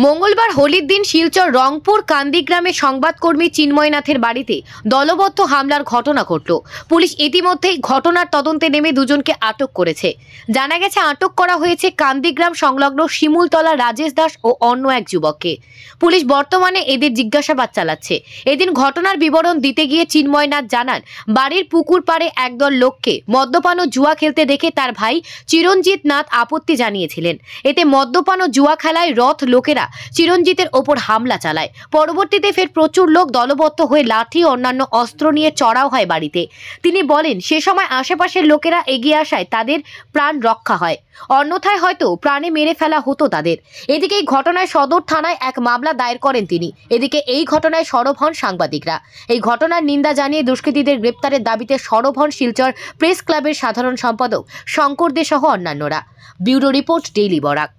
মঙ্গলবার হোলির দিন শিলচর রংপুর কান্দিগ্রামে সংবাদকর্মী চিন্ময় নাথের বাড়িতে দলবদ্ধ হামলার ঘটনা ঘটল। পুলিশ ইতিমধ্যেই ঘটনার তদন্তে নেমে দুজনকে আটক করেছে। জানা গেছে আটক করা হয়েছে কান্দিগ্রাম সংলগ্ন শিমুলতলা রাজেশ দাস ও অন্য এক যুবককে। পুলিশ বর্তমানে এদের জিজ্ঞাসাবাদ চালাচ্ছে। এদিন ঘটনার বিবরণ দিতে গিয়ে চিন্ময় নাথ জানান, বাড়ির পুকুর পাড়ে একদল লোককে মদ্যপান ও জুয়া খেলতে দেখে তার ভাই চিরঞ্জিত নাথ আপত্তি জানিয়েছিলেন। এতে মদ্যপান ও জুয়া খেলায় রথ লোকেরা চিরঞ্জিতের ওপর হামলা চালায়। পরবর্তীতে ফের প্রচুর লোক দলবদ্ধ হয়ে লাঠি ও অন্যান্য অস্ত্র নিয়ে চড়াও হয় বাড়িতে। তিনি বলেন, সে সময় আশেপাশের লোকেরা এগিয়ে আসায় তাদের প্রাণ রক্ষা হয়, অন্যথায় হয়তো প্রাণে মেরে ফেলা হতো তাদের। এদিকে এই ঘটনায় সদর থানায় এক মামলা দায়ের করেন তিনি। এদিকে এই ঘটনায় সরব হন সাংবাদিকরা। এই ঘটনার নিন্দা জানিয়ে দুষ্কৃতীদের গ্রেপ্তারের দাবিতে সরব হন শিলচর প্রেস ক্লাবের সাধারণ সম্পাদক শঙ্কর দে সহ অন্যান্যরা। Bureau report, daily Barak.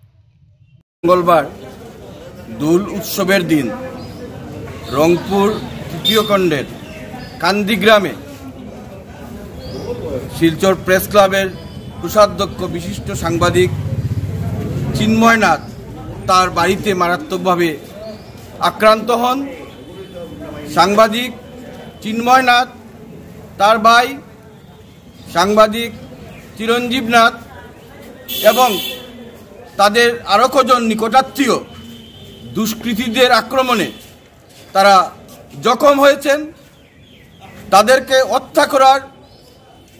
মঙ্গলবার দোল উৎসবের দিন রংপুর তৃতীয় খণ্ডের কান্দিগ্রামে শিলচর প্রেস ক্লাবের কোষাধ্যক্ষ বিশিষ্ট সাংবাদিক চিন্ময় নাথ তার বাড়িতে মারাত্মকভাবে আক্রান্ত হন। সাংবাদিক চিন্ময় নাথ, তার ভাই সাংবাদিক চিরঞ্জীব নাথ এবং তাদের আরও কজন নিকটাত্মীয় দুষ্কৃতীদের আক্রমণে তারা জখম হয়েছেন। তাদেরকে হত্যা করার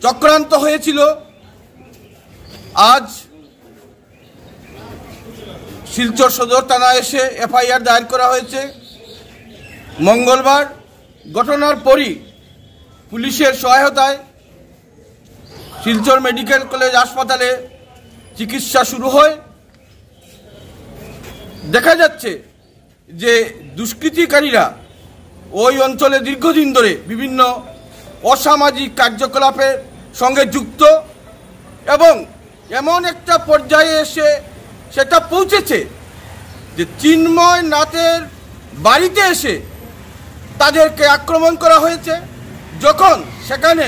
চক্রান্ত হয়েছিল। আজ শিলচর সদর থানায় এসে এফআইআর দায়ের করা হয়েছে। মঙ্গলবার ঘটনার পরই পুলিশের সহায়তায় শিলচর মেডিকেল কলেজ হাসপাতালে চিকিৎসা শুরু হয়। দেখা যাচ্ছে যে দুষ্কৃতিকারীরা ওই অঞ্চলে দীর্ঘদিন ধরে বিভিন্ন অসামাজিক কার্যকলাপের সঙ্গে যুক্ত এবং এমন একটা পর্যায়ে এসে সেটা পৌঁছেছে যে চিন্ময় নাথের বাড়িতে এসে তাদেরকে আক্রমণ করা হয়েছে। যখন সেখানে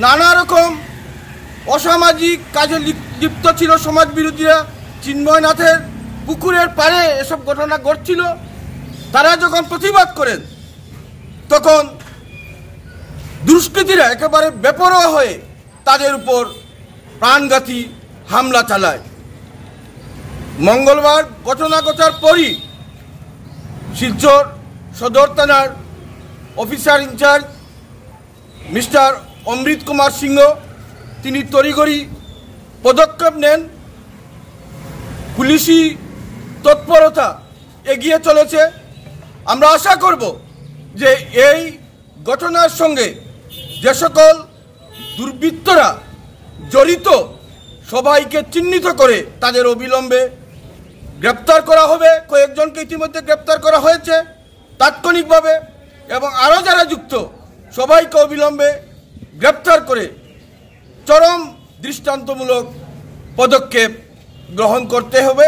নানা রকম অসামাজিক কাজে লিপ্ত ছিল সমাজ বিরোধীরা, চিন্ময় নাথের পুকুরের পাড়ে এসব ঘটনা ঘটছিল, তারা যখন প্রতিবাদ করেন তখন দুষ্কৃতীরা একেবারে বেপরোয়া হয়ে তাদের উপর প্রাণঘাতী হামলা চালায়। মঙ্গলবার ঘটনা ঘটার পরই শিলচর সদর থানার অফিসার ইনচার্জ মিস্টার অমৃত কুমার সিংহ তিনি তড়িঘড়ি পদক্ষেপ নেন। পুলিশি তৎপরতা এগিয়ে চলেছে। আমরা আশা করব যে এই ঘটনার সঙ্গে যে সকল দুর্বৃত্তরা জড়িত সবাইকে চিহ্নিত করে তাদের অবিলম্বে গ্রেপ্তার করা হবে। কয়েকজনকে ইতিমধ্যে গ্রেপ্তার করা হয়েছে তাৎক্ষণিকভাবে, এবং আরও যারা যুক্ত সবাইকে অবিলম্বে গ্রেপ্তার করে চরম দৃষ্টান্তমূলক পদক্ষেপ গ্রহণ করতে হবে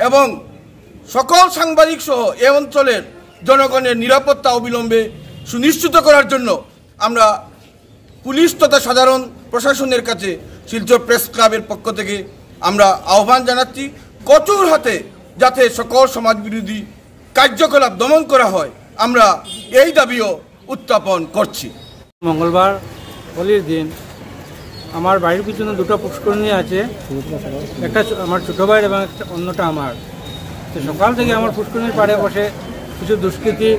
এবং সকল সাংবাদিক সহ এ অঞ্চলের জনগণের নিরাপত্তা অবিলম্বে সুনিশ্চিত করার জন্য আমরা পুলিশ তথা সাধারণ প্রশাসনের কাছে শিলচর প্রেস ক্লাবের পক্ষ থেকে আমরা আহ্বান জানাচ্ছি, কঠোর হাতে যাতে সকল সমাজবিরোধী কার্যকলাপ দমন করা হয়, আমরা এই দাবিও উত্থাপন করছি। মঙ্গলবার হোলির দিন আমার বাড়ির পিছনে দুটো পুষ্করণী আছে, একটা আমার ছোটো ভাইয়ের এবং অন্যটা আমার। তো সকাল থেকে আমার পুষ্করণীর পাড়ে বসে কিছু দুষ্কৃতী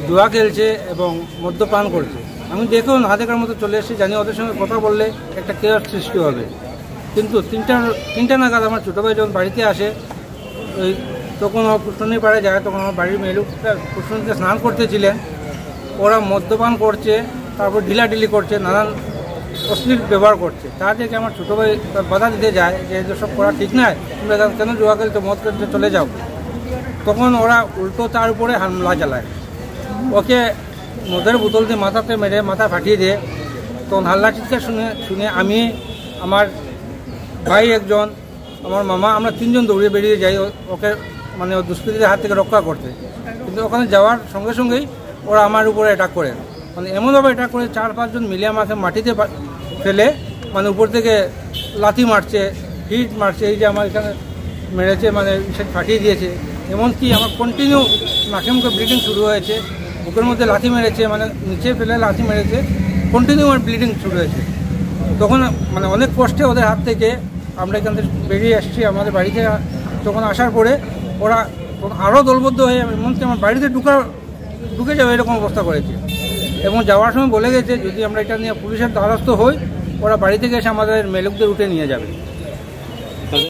জুয়া খেলছে এবং মদ্যপান করছে। আমি দেখুন হাতেকার মতো চলে এসেছি, জানি ওদের সঙ্গে কথা বললে একটা কেয়ার সৃষ্টি হবে। কিন্তু তিনটা নাগাদ আমার ছোটো ভাই যখন বাড়িতে আসে, ওই তখন আমার পুষ্করণীর পাড়ে যায়, তখন আমার বাড়ির মেয়েলোকটা পুষ্করণীতে স্নান করতেছিলেন। ওরা মদ্যপান করছে, তারপর ঢিলাঢিলি করছে, নানান অশ্লীল ব্যবহার করছে। তার থেকে আমার ছোটো ভাই বাধা দিতে যায় যে সব করা ঠিক নয়, তোমরা কেন জুয়া খেলতে মদ খেলতে চলে যাও। তখন ওরা উল্টো তার উপরে হামলা চালায়, ওকে মদের বোতল দিয়ে মাথাতে মেরে মাথা ফাটিয়ে দেয়। তখন হাল্লা চিৎকার শুনে আমি, আমার ভাই একজন, আমার মামা, আমরা তিনজন দৌড়ে বেরিয়ে যাই ওকে মানে দুষ্কৃতীদের হাত থেকে রক্ষা করতে। কিন্তু ওখানে যাওয়ার সঙ্গে সঙ্গেই ওরা আমার উপরে অ্যাটাক করে, মানে এমনভাবে অ্যাটাক করে 4-5 জন মিলে আমাকে মাটিতে ফেলে মানে উপর থেকে লাথি মারছে, হিট মারছে, এই যে আমার এখানে মেরেছে, মানে ফাটিয়ে দিয়েছে। এমনকি আমার কন্টিনিউ নাকে মুখে ব্লিডিং শুরু হয়েছে, বুকের মধ্যে লাথি মেরেছে, মানে নিচে ফেলে লাথি মেরেছে, কন্টিনিউ আমার ব্লিডিং শুরু হয়েছে। তখন মানে অনেক কষ্টে ওদের হাত থেকে আমরা এখান থেকে বেরিয়ে আসছি আমাদের বাড়িতে। তখন আসার পরে ওরা আরও দলবদ্ধ হয়ে এমনকি আমার বাড়িতে ঢুকে যাবে এরকম অবস্থা করেছে, এবং যাওয়ার সময় বলে গেছে যদি আমরা এটা নিয়ে পুলিশের দ্বারস্থ হই ওরা বাড়ি থেকে এসে আমাদের মেয়ে লোকদের উঠে নিয়ে যাবে।